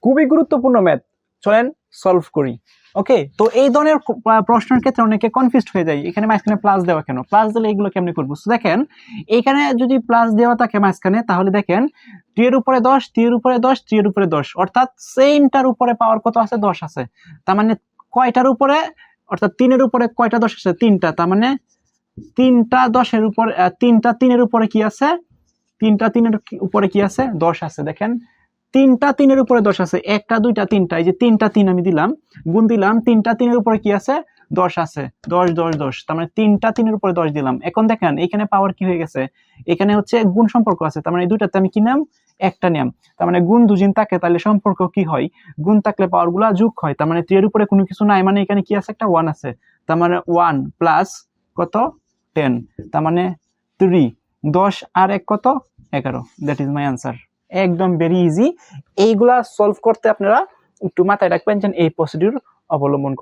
খুবই গুরুত্বপূর্ণ ম্যাথ, চলেন সলভ করি। ওকে, তো এই ধরনের প্রশ্নের ক্ষেত্রে অনেকে কনফিউজড হয়ে যায়, এখানে মাঝখানে প্লাস দেওয়া কেন, প্লাস দিলে এগুলো কেমনে করবো। তো দেখেন এখানে যদি প্লাস দেওয়া থাকে মাঝখানে, তাহলে দেখেন 3 এর উপরে 10, 3 এর উপরে 10, 3 এর উপরে 10, অর্থাৎ সেমটার উপরে পাওয়ার কত আছে, 10 আছে। তার মানে কয়টার উপরে, অর্থাৎ 3 এর উপরে কয়টা 10 আছে, 3টা। তার মানে 3টা 10-এর উপরে, 3টা 3 এর উপরে কি আছে, 3টা 3 এর উপরে কি আছে, 10 আছে। দেখেন 3টা 3 এর উপরে 10 আছে, 1টা 2টা 3টা, এই যে 3টা 3 আমি দিলাম, গুণ দিলাম, 3টা 3 এর উপরে কি আছে, 10 আছে, 10 10 10, তার মানে 3টা 3 এর উপরে 10 দিলাম। এখন দেখেন এখানে পাওয়ার কি হয়ে গেছে, এখানে হচ্ছে গুণ সম্পর্ক আছে, তার মানে এই দুইটাতে আমি কি নাম, একটা নিলাম। তার মানে গুণ দুজিন থাকে, তাহলে সম্পর্ক কি হয়, গুণ থাকলে পাওয়ার গুলা যোগ হয়। তার মানে 3 এর উপরে কোনো কিছু নাই, মানে এখানে কি আছে, একটা 1 আছে। তার মানে 1 প্লাস কত 10, তার মানে 3, 10 আর 1 কত, 11। That is my answer. একদম ভেরি ইজি। এইগুলা সলভ করতে আপনারা একটু মাথায় রাখবেন যে এই প্রসিডিউর অবলম্বন করতে।